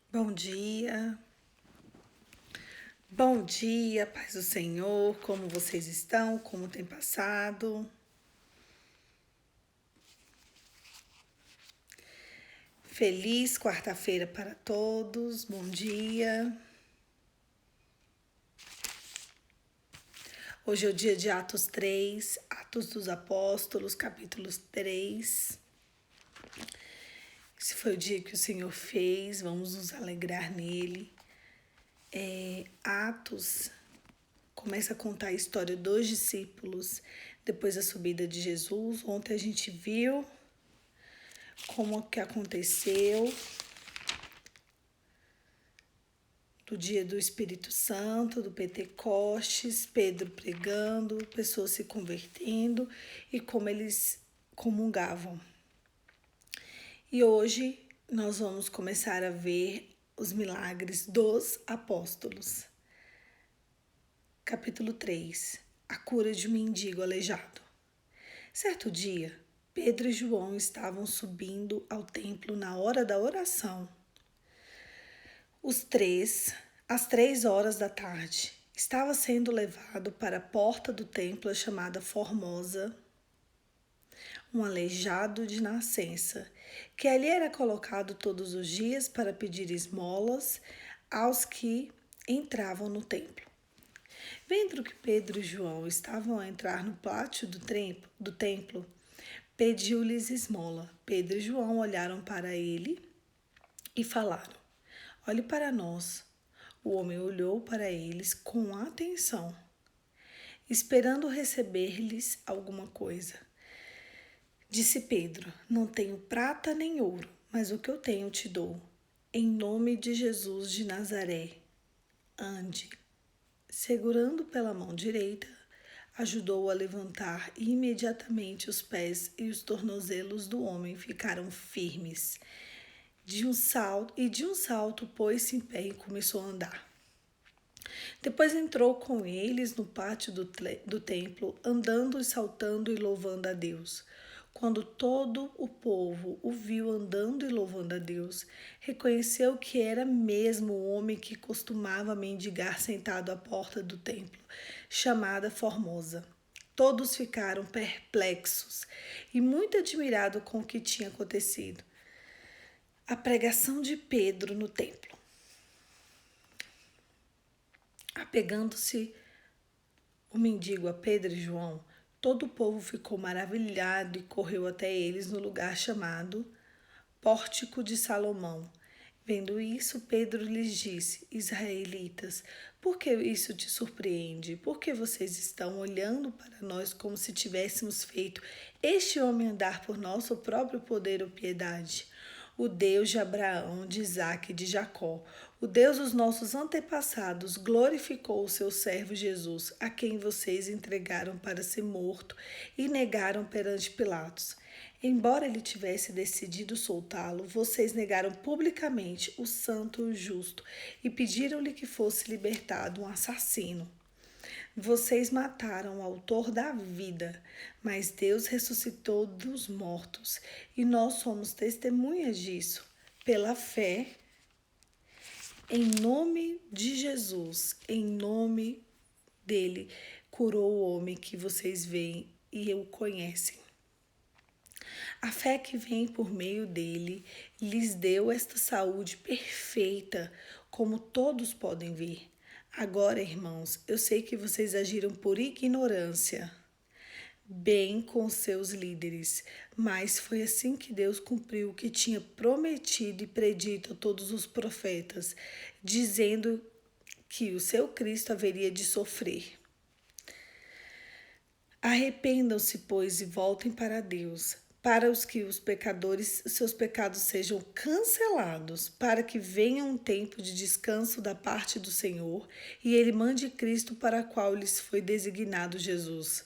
Bom dia, paz do Senhor, como vocês estão, como tem passado? Feliz quarta-feira para todos, bom dia. Hoje é o dia de Atos 3, Atos dos Apóstolos, capítulos 3. Esse foi o dia que o Senhor fez, vamos nos alegrar nele. Atos começa a contar a história dos discípulos depois da subida de Jesus. Ontem a gente viu como que aconteceu do dia do Espírito Santo, do Pentecostes, Pedro pregando, pessoas se convertendo e como eles comungavam. E hoje nós vamos começar a ver os milagres dos apóstolos. Capítulo 3. A cura de um mendigo aleijado. Certo dia, Pedro e João estavam subindo ao templo na hora da oração. Às 3 horas da tarde, estava sendo levado para a porta do templo chamada Formosa, um aleijado de nascença, que ali era colocado todos os dias para pedir esmolas aos que entravam no templo. Vendo que Pedro e João estavam a entrar no pátio do templo, pediu-lhes esmola. Pedro e João olharam para ele e falaram: Olhe para nós. O homem olhou para eles com atenção, esperando receber-lhes alguma coisa. Disse Pedro: Não tenho prata nem ouro, mas o que eu tenho te dou. Em nome de Jesus de Nazaré, ande. Segurando pela mão direita, ajudou-o a levantar e imediatamente os pés e os tornozelos do homem ficaram firmes. De um salto pôs-se em pé e começou a andar. Depois entrou com eles no pátio do templo, andando e saltando e louvando a Deus. Quando todo o povo o viu andando e louvando a Deus, reconheceu que era mesmo o homem que costumava mendigar sentado à porta do templo, chamada Formosa. Todos ficaram perplexos e muito admirados com o que tinha acontecido. A pregação de Pedro no templo. Apegando-se o mendigo a Pedro e João, todo o povo ficou maravilhado e correu até eles no lugar chamado Pórtico de Salomão. Vendo isso, Pedro lhes disse: Israelitas, por que isso te surpreende? Por que vocês estão olhando para nós como se tivéssemos feito este homem andar por nosso próprio poder ou piedade? O Deus de Abraão, de Isaque e de Jacó, o Deus dos nossos antepassados, glorificou o seu servo Jesus, a quem vocês entregaram para ser morto e negaram perante Pilatos. Embora ele tivesse decidido soltá-lo, vocês negaram publicamente o santo e o justo e pediram-lhe que fosse libertado um assassino. Vocês mataram o autor da vida, mas Deus ressuscitou dos mortos e nós somos testemunhas disso. Pela fé, em nome de Jesus, em nome dele, curou o homem que vocês veem e o conhecem. A fé que vem por meio dele lhes deu esta saúde perfeita, como todos podem ver. Agora, irmãos, eu sei que vocês agiram por ignorância, bem com seus líderes, mas foi assim que Deus cumpriu o que tinha prometido e predito a todos os profetas, dizendo que o seu Cristo haveria de sofrer. Arrependam-se, pois, e voltem para Deus, para os que os pecadores, seus pecados sejam cancelados, para que venha um tempo de descanso da parte do Senhor e ele mande Cristo para o qual lhes foi designado Jesus.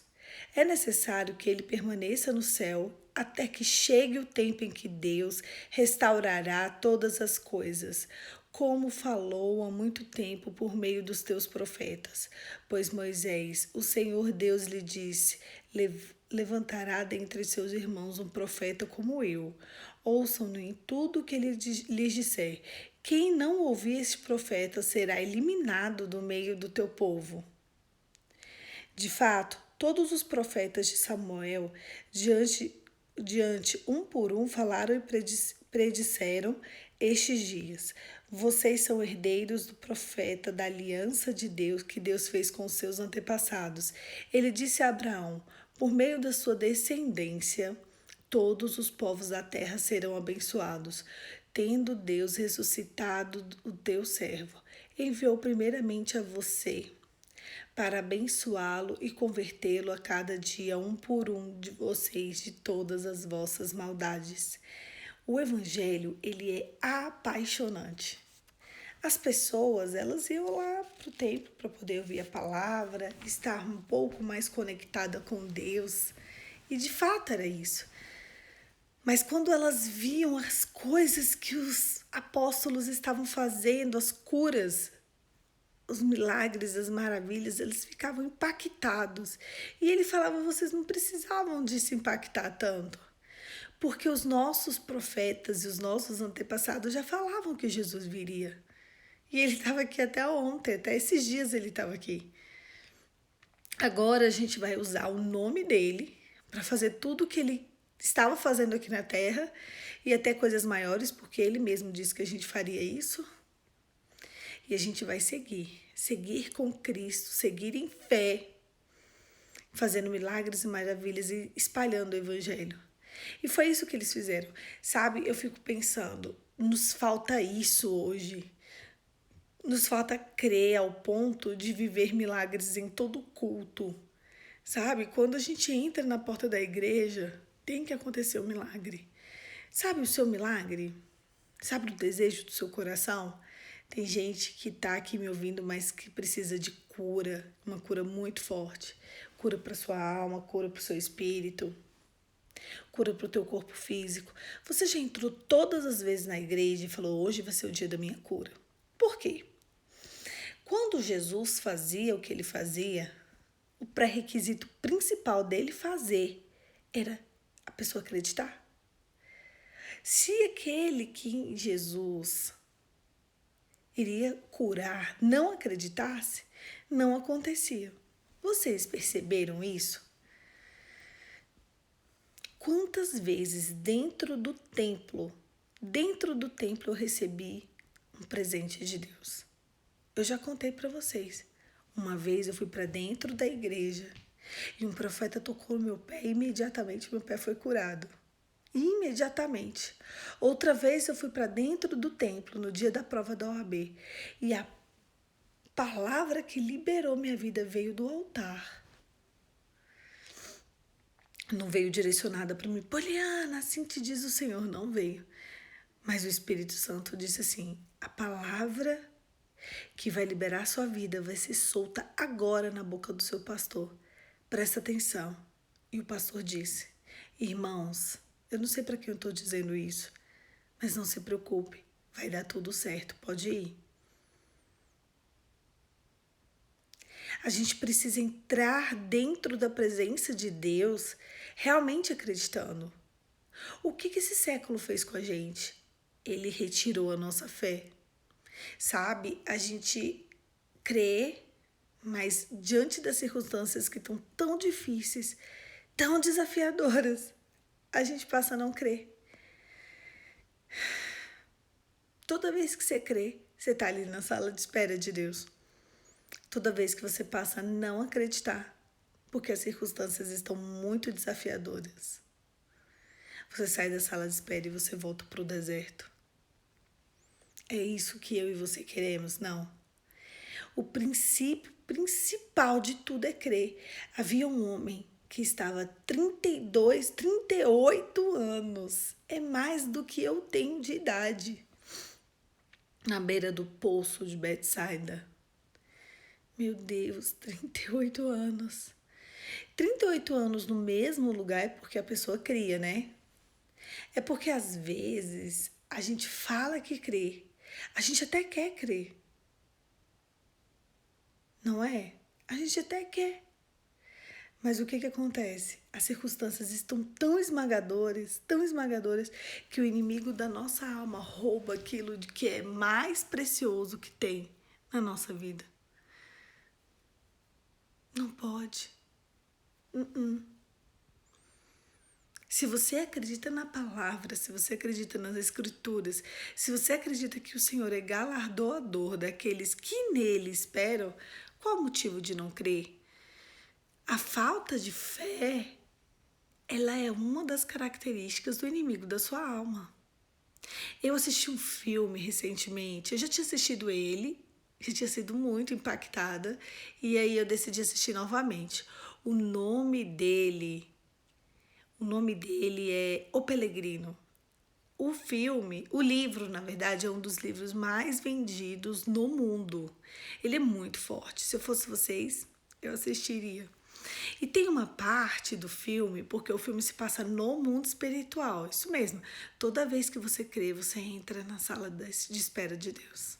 É necessário que ele permaneça no céu até que chegue o tempo em que Deus restaurará todas as coisas, como falou há muito tempo por meio dos teus profetas. Pois Moisés, o Senhor Deus lhe disse: levantará dentre seus irmãos um profeta como eu. Ouçam-no em tudo o que ele lhes disser Quem não ouvir este profeta será eliminado do meio do teu povo. De fato, todos os profetas de Samuel, diante um por um, falaram e predisseram estes dias. Vocês são herdeiros do profeta, da aliança de Deus que Deus fez com seus antepassados. Ele disse a Abraão: por meio da sua descendência, todos os povos da terra serão abençoados. Tendo Deus ressuscitado o teu servo, enviou primeiramente a você para abençoá-lo e convertê-lo a cada dia um por um de vocês de todas as vossas maldades. O evangelho, ele é apaixonante. As pessoas, elas iam lá para o templo para poder ouvir a palavra, estar um pouco mais conectada com Deus. E de fato era isso. Mas quando elas viam as coisas que os apóstolos estavam fazendo, as curas, os milagres, as maravilhas, eles ficavam impactados. E ele falava: vocês não precisavam de se impactar tanto, porque os nossos profetas e os nossos antepassados já falavam que Jesus viria. E ele estava aqui até ontem, até esses dias ele estava aqui. Agora a gente vai usar o nome dele para fazer tudo o que ele estava fazendo aqui na terra e até coisas maiores, porque ele mesmo disse que a gente faria isso. E a gente vai seguir com Cristo, seguir em fé, fazendo milagres e maravilhas e espalhando o evangelho. E foi isso que eles fizeram. Sabe, eu fico pensando, nos falta isso hoje. Nos falta crer ao ponto de viver milagres em todo culto. Sabe, quando a gente entra na porta da igreja, tem que acontecer um milagre. Sabe o seu milagre? Sabe o desejo do seu coração? Tem gente que está aqui me ouvindo, mas que precisa de cura, uma cura muito forte. Cura para sua alma, cura para o seu espírito, cura para o teu corpo físico. Você já entrou todas as vezes na igreja e falou: hoje vai ser o dia da minha cura. Por quê? Quando Jesus fazia o que ele fazia, o pré-requisito principal dele fazer era a pessoa acreditar. Se aquele que em Jesus iria curar não acreditasse, não acontecia. Vocês perceberam isso? Quantas vezes dentro do templo eu recebi um presente de Deus? Eu já contei para vocês. Uma vez eu fui para dentro da igreja e um profeta tocou no meu pé e imediatamente meu pé foi curado. Imediatamente. Outra vez eu fui para dentro do templo no dia da prova da OAB e a palavra que liberou minha vida veio do altar. Não veio direcionada para mim: Poliana, assim te diz o Senhor. Não veio. Mas o Espírito Santo disse assim: a palavra que vai liberar a sua vida vai ser solta agora na boca do seu pastor. Presta atenção. E o pastor disse: irmãos, eu não sei para quem eu estou dizendo isso, mas não se preocupe, vai dar tudo certo, pode ir. A gente precisa entrar dentro da presença de Deus realmente acreditando. O que esse século fez com a gente? Ele retirou a nossa fé. Sabe, a gente crê, mas diante das circunstâncias que estão tão difíceis, tão desafiadoras, a gente passa a não crer. Toda vez que você crê, você está ali na sala de espera de Deus. Toda vez que você passa a não acreditar, porque as circunstâncias estão muito desafiadoras, você sai da sala de espera e você volta para o deserto. É isso que eu e você queremos? Não. O princípio principal de tudo é crer. Havia um homem que estava 38 anos. É mais do que eu tenho de idade. Na beira do poço de Betsaida. Meu Deus, 38 anos. 38 anos no mesmo lugar é porque a pessoa cria, né? É porque às vezes a gente fala que crê. A gente até quer crer. Não é? A gente até quer. Mas o que acontece? As circunstâncias estão tão esmagadoras, que o inimigo da nossa alma rouba aquilo de que é mais precioso que tem na nossa vida. Não pode. Se você acredita na palavra, se você acredita nas escrituras, se você acredita que o Senhor é galardoador daqueles que nele esperam, qual o motivo de não crer? A falta de fé, ela é uma das características do inimigo da sua alma. Eu assisti um filme recentemente, eu já tinha assistido ele, já tinha sido muito impactada, e aí eu decidi assistir novamente. O nome dele é O Pelegrino. O livro, na verdade, é um dos livros mais vendidos no mundo. Ele é muito forte. Se eu fosse vocês, eu assistiria. E tem uma parte do filme, porque o filme se passa no mundo espiritual. Isso mesmo. Toda vez que você crê, você entra na sala de espera de Deus.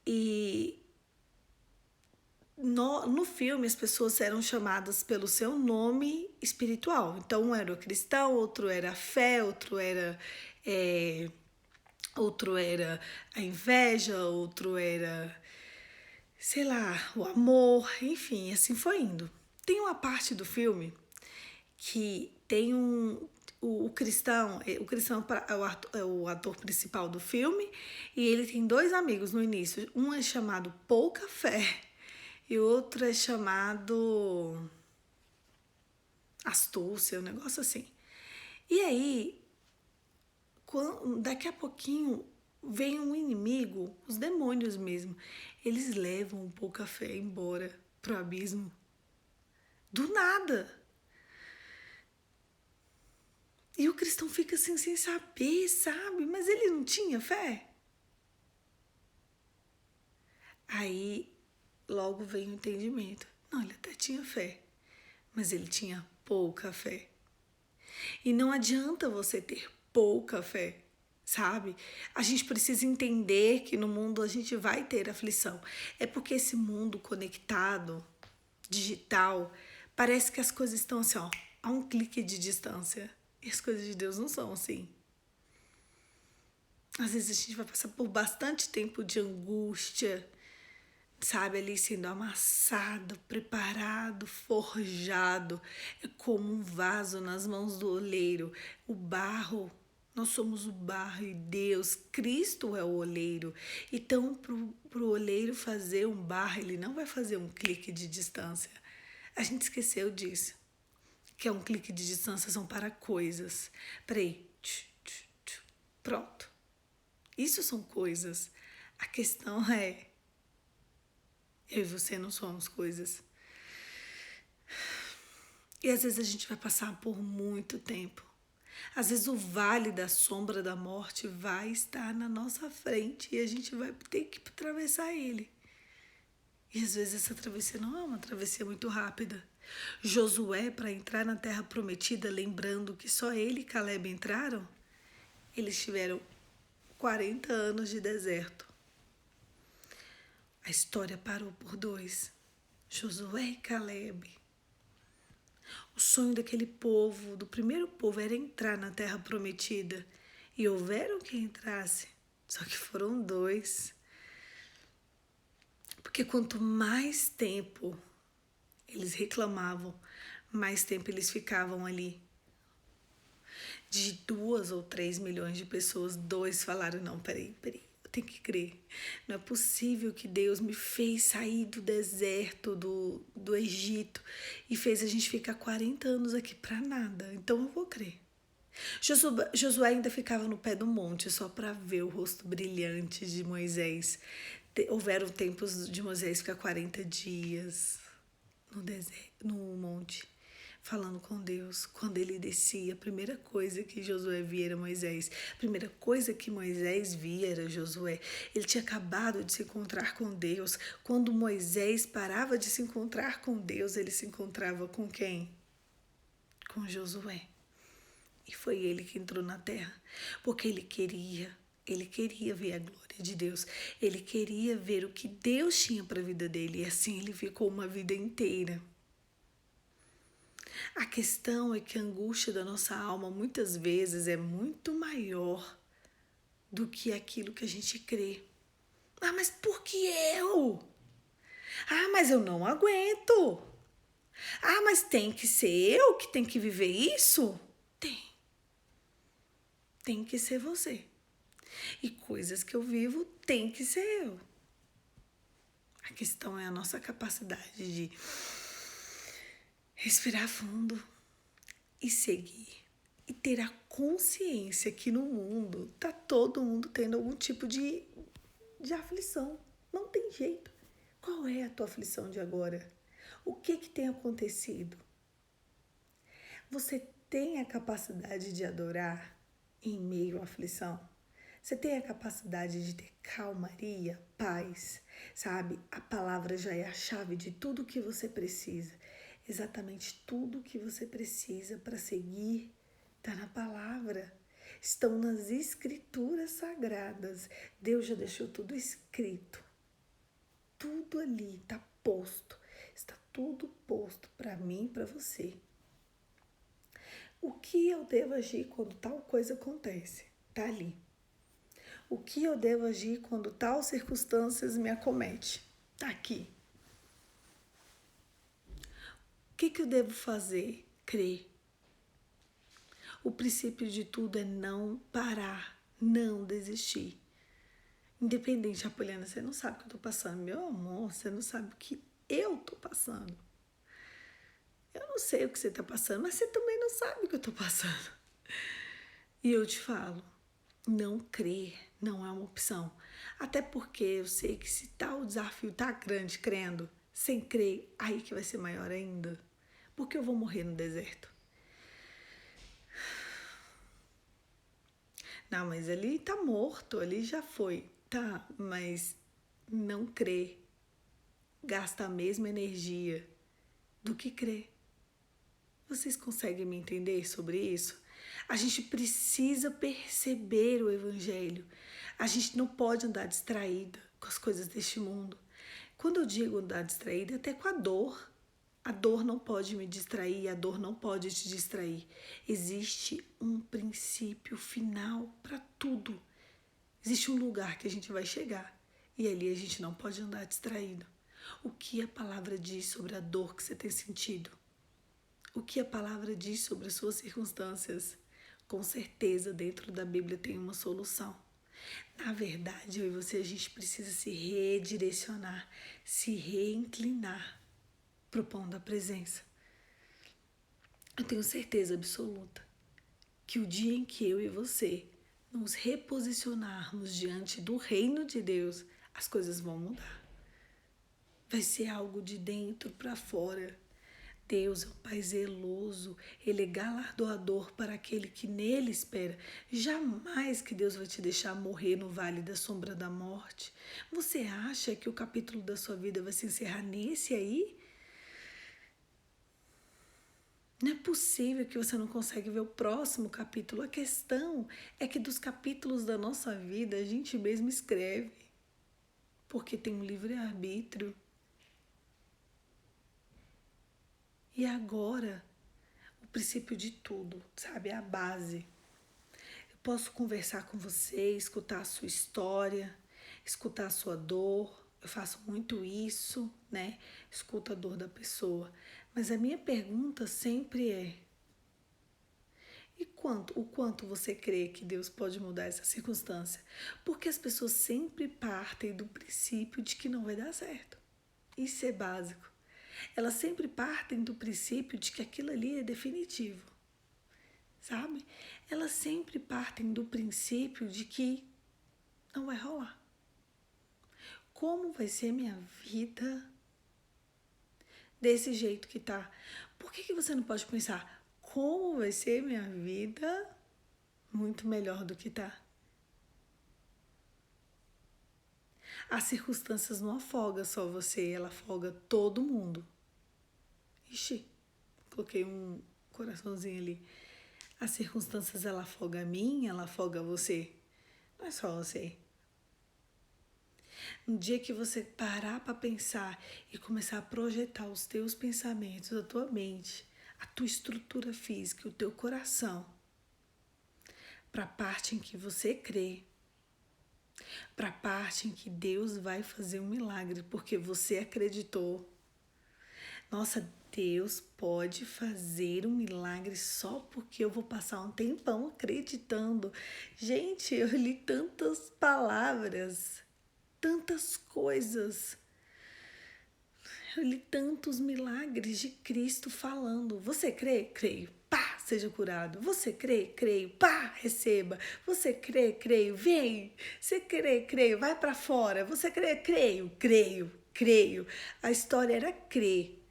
E no filme, as pessoas eram chamadas pelo seu nome espiritual. Então, um era o cristão, outro era a fé, outro era a inveja, outro era, sei lá, o amor, enfim, assim foi indo. Tem uma parte do filme que tem o cristão é o ator principal do filme, e ele tem dois amigos no início. Um é chamado Pouca Fé e o outro é chamado Astúcia, um negócio assim. E aí, daqui a pouquinho, vem um inimigo, os demônios mesmo. Eles levam o Pouca Fé embora pro abismo. Do nada. E o cristão fica assim sem saber, sabe? Mas ele não tinha fé. Aí logo vem o entendimento. Não, ele até tinha fé, mas ele tinha pouca fé. E não adianta você ter pouca fé, sabe? A gente precisa entender que no mundo a gente vai ter aflição. É porque esse mundo conectado, digital, parece que as coisas estão assim, ó, a um clique de distância. E as coisas de Deus não são assim. Às vezes a gente vai passar por bastante tempo de angústia, sabe, ali sendo amassado, preparado, forjado. É como um vaso nas mãos do oleiro. O barro, nós somos o barro e Deus, Cristo é o oleiro. Então, pro oleiro fazer um barro, ele não vai fazer um clique de distância. A gente esqueceu disso. Que é um clique de distância, são para coisas. Peraí. Pronto. Isso são coisas. A questão é, eu e você não somos coisas. E às vezes a gente vai passar por muito tempo. Às vezes o vale da sombra da morte vai estar na nossa frente e a gente vai ter que atravessar ele. E às vezes essa travessia não é uma travessia muito rápida. Josué, para entrar na terra prometida, lembrando que só ele e Caleb entraram, eles tiveram 40 anos de deserto. A história parou por 2. Josué e Caleb. O sonho daquele povo, do primeiro povo, era entrar na terra prometida. E houveram quem entrasse, só que foram 2. Porque quanto mais tempo eles reclamavam, mais tempo eles ficavam ali. De 2 ou 3 milhões de pessoas, 2 falaram, não, peraí, eu tenho que crer. Não é possível que Deus me fez sair do deserto, do Egito, e fez a gente ficar 40 anos aqui para nada. Então eu vou crer. Josué ainda ficava no pé do monte só para ver o rosto brilhante de Moisés. Houveram tempos de Moisés ficar 40 dias no deserto, no monte, falando com Deus. Quando ele descia, a primeira coisa que Josué via era Moisés. A primeira coisa que Moisés via era Josué. Ele tinha acabado de se encontrar com Deus. Quando Moisés parava de se encontrar com Deus, ele se encontrava com quem? Com Josué. E foi ele que entrou na terra, porque ele queria ver a glória de Deus. Ele queria ver o que Deus tinha para a vida dele. E assim ele ficou uma vida inteira. A questão é que a angústia da nossa alma muitas vezes é muito maior do que aquilo que a gente crê. Ah, mas por que eu? Ah, mas eu não aguento. Ah, mas tem que ser eu que tem que viver isso? Tem. Tem que ser você. E coisas que eu vivo tem que ser eu. A questão é a nossa capacidade de respirar fundo e seguir. E ter a consciência que no mundo tá todo mundo tendo algum tipo de aflição. Não tem jeito. Qual é a tua aflição de agora? O que tem acontecido? Você tem a capacidade de adorar em meio à aflição? Você tem a capacidade de ter calmaria, paz, sabe? A palavra já é a chave de tudo que você precisa. Exatamente tudo que você precisa para seguir está na palavra. Estão nas escrituras sagradas. Deus já deixou tudo escrito. Tudo ali está posto. Está tudo posto para mim e para você. O que eu devo agir quando tal coisa acontece? Está ali. O que eu devo agir quando tal circunstâncias me acomete? Está aqui. O que eu devo fazer? Crer. O princípio de tudo é não parar, não desistir. Independente, Apoliana, você não sabe o que eu estou passando. Meu amor, você não sabe o que eu estou passando. Eu não sei o que você está passando, mas você também não sabe o que eu estou passando. E eu te falo, não crer não é uma opção. Até porque eu sei que se tal desafio tá grande crendo, sem crer, aí que vai ser maior ainda. Porque eu vou morrer no deserto. Não, mas ali tá morto, ali já foi. Tá, mas não crer gasta a mesma energia do que crer. Vocês conseguem me entender sobre isso? A gente precisa perceber o evangelho. A gente não pode andar distraída com as coisas deste mundo. Quando eu digo andar distraída, é até com a dor. A dor não pode me distrair, a dor não pode te distrair. Existe um princípio final para tudo. Existe um lugar que a gente vai chegar e ali a gente não pode andar distraído. O que a palavra diz sobre a dor que você tem sentido? O que a palavra diz sobre as suas circunstâncias? Com certeza, dentro da Bíblia tem uma solução. Na verdade, eu e você, a gente precisa se redirecionar, se reinclinar para o pão da presença. Eu tenho certeza absoluta que o dia em que eu e você nos reposicionarmos diante do reino de Deus, as coisas vão mudar. Vai ser algo de dentro para fora. Deus é um Pai zeloso, Ele é galardoador para aquele que nele espera. Jamais que Deus vai te deixar morrer no vale da sombra da morte. Você acha que o capítulo da sua vida vai se encerrar nesse aí? Não é possível que você não consegue ver o próximo capítulo. A questão é que dos capítulos da nossa vida a gente mesmo escreve. Porque tem um livre-arbítrio. E agora, o princípio de tudo, sabe? A base. Eu posso conversar com você, escutar a sua história, escutar a sua dor. Eu faço muito isso, né? Escuto a dor da pessoa. Mas a minha pergunta sempre é: e o quanto você crê que Deus pode mudar essa circunstância? Porque as pessoas sempre partem do princípio de que não vai dar certo. Isso é básico. Elas sempre partem do princípio de que aquilo ali é definitivo, sabe? Elas sempre partem do princípio de que não vai rolar. Como vai ser minha vida desse jeito que tá? Por que você não pode pensar como vai ser minha vida muito melhor do que tá? As circunstâncias não afogam só você, ela afoga todo mundo. Ixi, coloquei um coraçãozinho ali. As circunstâncias, ela afoga a mim, ela afoga você. Não é só você. Um dia que você parar para pensar e começar a projetar os teus pensamentos, a tua mente, a tua estrutura física, o teu coração, para a parte em que você crê, para a parte em que Deus vai fazer um milagre, porque você acreditou. Nossa, Deus pode fazer um milagre só porque eu vou passar um tempão acreditando. Gente, eu li tantas palavras, tantas coisas. Eu li tantos milagres de Cristo falando. Você crê? Creio. Pá, seja curado. Você crê? Creio. Pá, receba. Você crê? Creio. Vem. Você crê? Creio. Vai para fora. Você crê? Creio. Creio. Creio. A história era crer.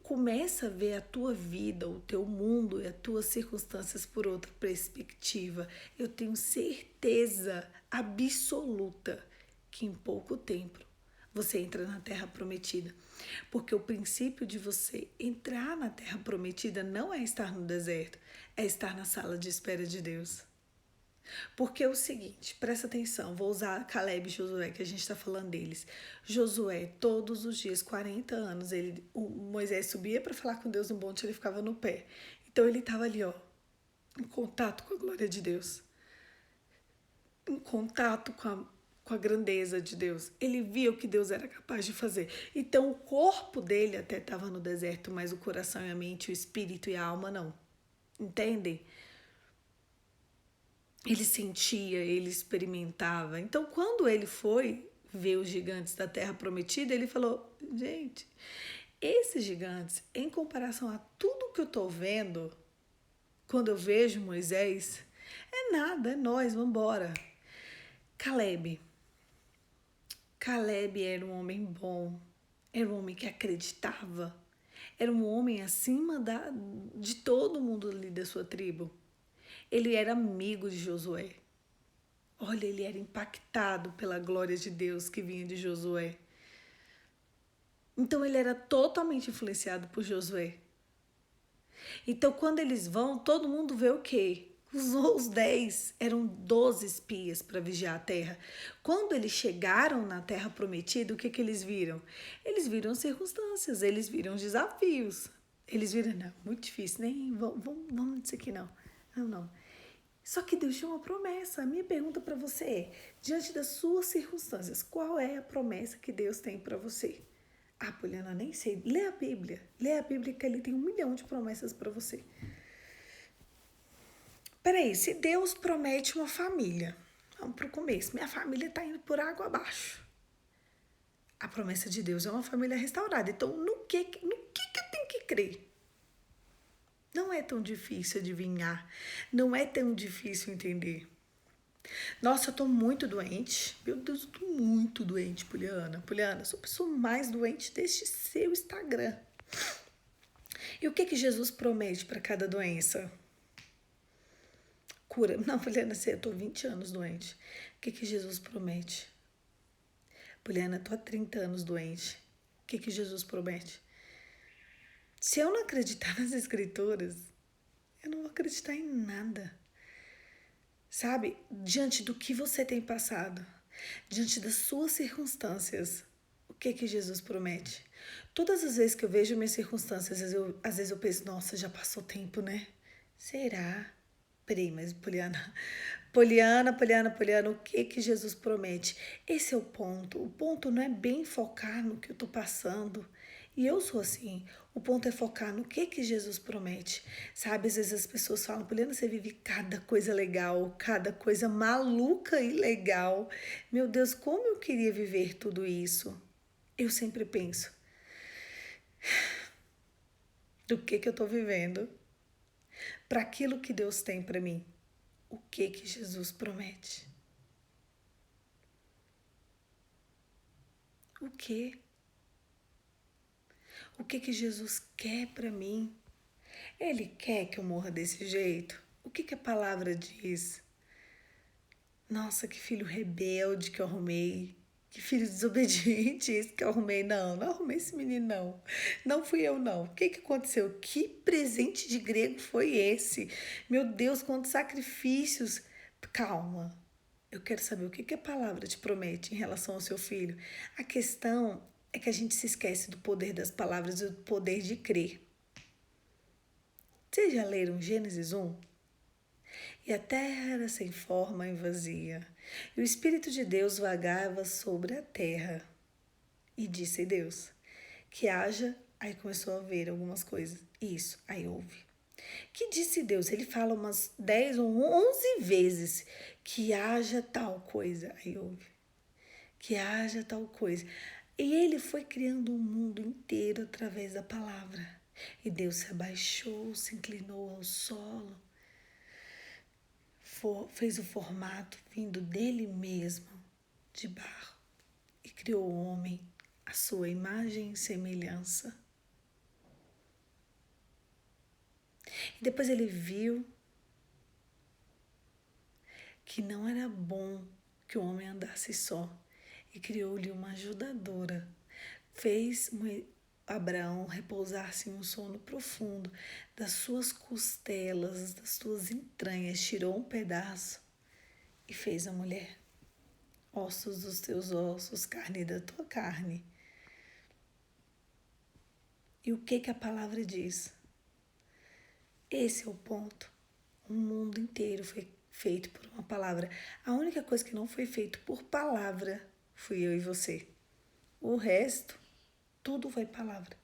Começa a ver a tua vida, o teu mundo e as tuas circunstâncias por outra perspectiva. Eu tenho certeza absoluta que em pouco tempo você entra na Terra Prometida. Porque o princípio de você entrar na Terra Prometida não é estar no deserto, é estar na sala de espera de Deus. Porque é o seguinte, presta atenção, vou usar Caleb e Josué, que a gente está falando deles. Josué, todos os dias, 40 anos, o Moisés subia para falar com Deus no monte, ele ficava no pé. Então ele estava ali, ó, em contato com a glória de Deus, em contato com a grandeza de Deus. Ele via o que Deus era capaz de fazer. Então o corpo dele até estava no deserto, mas o coração e a mente, o espírito e a alma não. Entendem? Ele sentia, ele experimentava. Então, quando ele foi ver os gigantes da Terra Prometida, ele falou: gente, esses gigantes, em comparação a tudo que eu estou vendo, quando eu vejo Moisés, é nada, é nós, vamos embora. Caleb era um homem bom, era um homem que acreditava, era um homem acima de todo mundo ali da sua tribo. Ele era amigo de Josué. Olha, ele era impactado pela glória de Deus que vinha de Josué. Então ele era totalmente influenciado por Josué. Então quando eles vão, todo mundo vê o quê? Os 10 eram 12 espias para vigiar a terra. Quando eles chegaram na terra prometida, o que eles viram? Eles viram circunstâncias, eles viram desafios. Eles viram, não, muito difícil, nem vamos disso aqui não. Não. Só que Deus tinha uma promessa. A minha pergunta para você é, diante das suas circunstâncias, qual é a promessa que Deus tem para você? Ah, Poliana, nem sei. Lê a Bíblia que ali tem 1 milhão de promessas para você. Peraí, se Deus promete uma família, vamos pro começo, minha família está indo por água abaixo. A promessa de Deus é uma família restaurada. Então, no que eu tenho que crer? Não é tão difícil adivinhar, não é tão difícil entender. Nossa, eu tô muito doente. Meu Deus, eu tô muito doente, Poliana. Poliana, sou a pessoa mais doente deste seu Instagram. E o que Jesus promete para cada doença? Cura. Não, Poliana, eu tô 20 anos doente. O que Jesus promete? Poliana, eu tô há 30 anos doente. O que Jesus promete? Se eu não acreditar nas escrituras, eu não vou acreditar em nada. Sabe? Diante do que você tem passado, diante das suas circunstâncias, o que Jesus promete? Todas as vezes que eu vejo minhas circunstâncias, às vezes eu penso, nossa, já passou tempo, né? Será? Peraí, mas Poliana, o que Jesus promete? Esse é o ponto. O ponto não é bem focar no que eu tô passando. E eu sou assim. O ponto é focar no que Jesus promete. Sabe, às vezes as pessoas falam, Poliana, você vive cada coisa legal, cada coisa maluca e legal. Meu Deus, como eu queria viver tudo isso? Eu sempre penso, do que eu tô vivendo? Para aquilo que Deus tem para mim. O que Jesus promete? O quê? O que Jesus quer para mim? Ele quer que eu morra desse jeito? O que a palavra diz? Nossa, que filho rebelde que eu arrumei. Que filho desobediente esse que eu arrumei. Não arrumei esse menino, não. Não fui eu, não. O que aconteceu? Que presente de grego foi esse? Meu Deus, quantos sacrifícios. Calma. Eu quero saber o que a palavra te promete em relação ao seu filho. A questão é que a gente se esquece do poder das palavras e do poder de crer. Vocês já leram Gênesis 1? E a terra era sem forma e vazia, e o Espírito de Deus vagava sobre a terra. E disse Deus, que haja. Aí começou a ver algumas coisas. Isso, aí houve. Que disse Deus? Ele fala umas 10 ou 11 vezes que haja tal coisa. Aí houve. Que haja tal coisa. E ele foi criando o mundo inteiro através da palavra. E Deus se abaixou, se inclinou ao solo, fez o formato vindo dele mesmo, de barro, e criou o homem à sua imagem e semelhança. E depois ele viu que não era bom que o homem andasse só e criou-lhe uma ajudadora. Fez Abraão repousar-se em um sono profundo, das suas costelas, das suas entranhas, tirou um pedaço e fez a mulher. Ossos dos teus ossos, carne da tua carne. E o que a palavra diz? Esse é o ponto. O mundo inteiro foi feito por uma palavra. A única coisa que não foi feito por palavra fui eu e você. O resto, tudo foi palavra.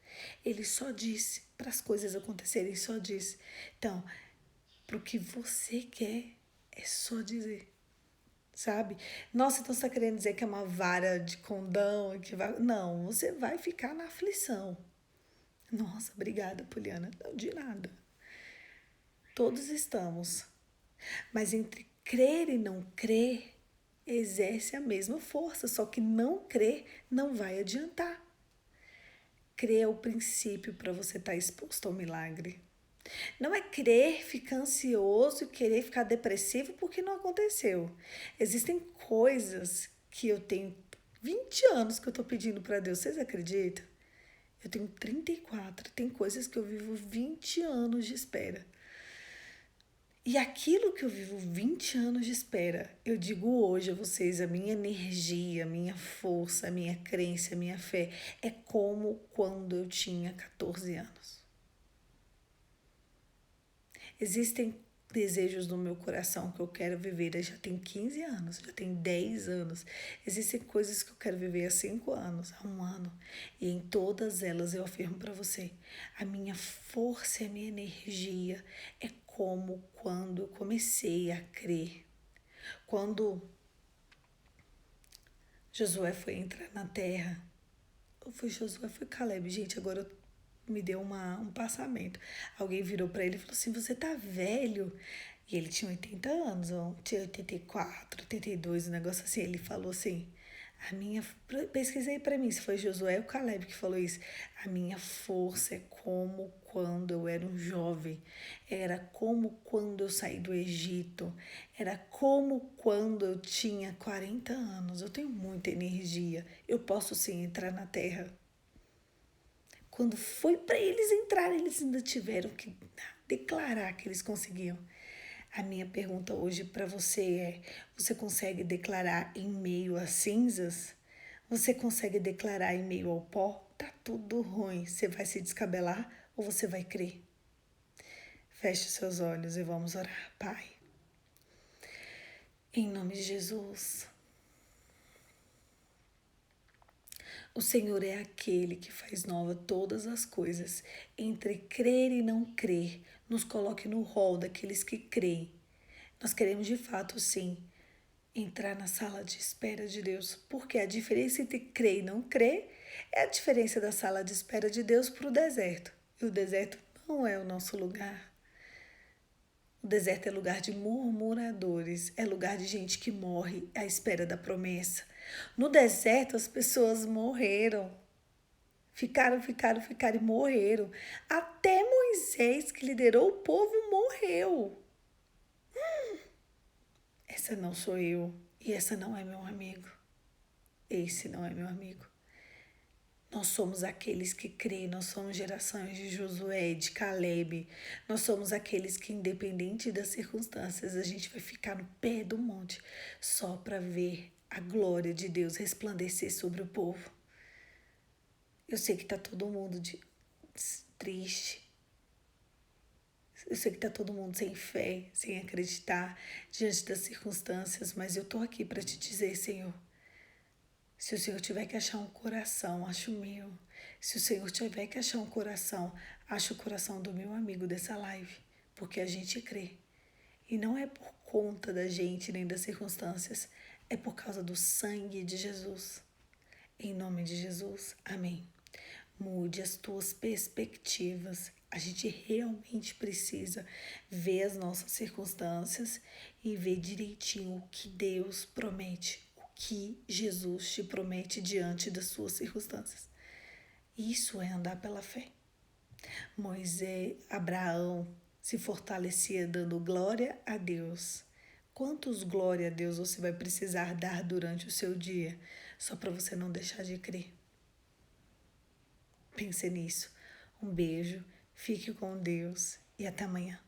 Ele só disse para as coisas acontecerem, ele só disse. Então, para o que você quer, é só dizer. Sabe? Nossa, então você está querendo dizer que é uma vara de condão? Que vai... Não, você vai ficar na aflição. Nossa, obrigada, Poliana. Não, de nada. Todos estamos. Mas entre crer e não crer, exerce a mesma força, só que não crer não vai adiantar. Crer é o princípio para você estar exposto ao milagre. Não é crer, ficar ansioso e querer ficar depressivo porque não aconteceu. Existem coisas que eu tenho 20 anos que eu estou pedindo para Deus. Vocês acreditam? Eu tenho 34. Tem coisas que eu vivo 20 anos de espera. E aquilo que eu vivo 20 anos de espera, eu digo hoje a vocês, a minha energia, a minha força, a minha crença, a minha fé, é como quando eu tinha 14 anos. Existem desejos no meu coração que eu quero viver, já tem 15 anos, já tem 10 anos. Existem coisas que eu quero viver há 5 anos, há 1 ano. E em todas elas eu afirmo para você, a minha força e a minha energia é como quando eu comecei a crer. Quando Josué foi entrar na terra, ou foi Josué, foi Caleb, gente, agora me deu um passamento. Alguém virou para ele e falou assim, você tá velho? E ele tinha 80 anos, ou tinha 84, 82, um negócio assim. Ele falou assim, pesquisei para mim se foi Josué ou Caleb que falou isso. A minha força é como quando eu era um jovem. Era como quando eu saí do Egito. Era como quando eu tinha 40 anos. Eu tenho muita energia. Eu posso sim entrar na terra. Quando foi para eles entrarem, eles ainda tiveram que declarar que eles conseguiam. A minha pergunta hoje para você é: você consegue declarar em meio às cinzas? Você consegue declarar em meio ao pó? Tá tudo ruim. Você vai se descabelar ou você vai crer? Feche seus olhos e vamos orar. Pai, em nome de Jesus. O Senhor é aquele que faz nova todas as coisas. Entre crer e não crer, nos coloque no rol daqueles que creem. Nós queremos de fato, sim, entrar na sala de espera de Deus, porque a diferença entre crer e não crer é a diferença da sala de espera de Deus para o deserto. E o deserto não é o nosso lugar. O deserto é lugar de murmuradores, é lugar de gente que morre à espera da promessa. No deserto, as pessoas morreram. Ficaram e morreram. Até Moisés, que liderou o povo, morreu. Essa não sou eu e essa não é meu amigo. Esse não é meu amigo. Nós somos aqueles que creem, nós somos gerações de Josué, de Caleb. Nós somos aqueles que, independente das circunstâncias, a gente vai ficar no pé do monte só para ver a glória de Deus resplandecer sobre o povo. Eu sei que está todo mundo triste. Eu sei que tá todo mundo sem fé, sem acreditar diante das circunstâncias, mas eu tô aqui para te dizer, Senhor, se o Senhor tiver que achar um coração, acha o meu. Se o Senhor tiver que achar um coração, acha o coração do meu amigo dessa live, porque a gente crê. E não é por conta da gente nem das circunstâncias, é por causa do sangue de Jesus. Em nome de Jesus, amém. Mude as tuas perspectivas. A gente realmente precisa ver as nossas circunstâncias e ver direitinho o que Deus promete, o que Jesus te promete diante das suas circunstâncias. Isso é andar pela fé. Moisés, Abraão se fortalecia dando glória a Deus. Quantos glória a Deus você vai precisar dar durante o seu dia, só para você não deixar de crer? Pense nisso. Um beijo, fique com Deus e até amanhã.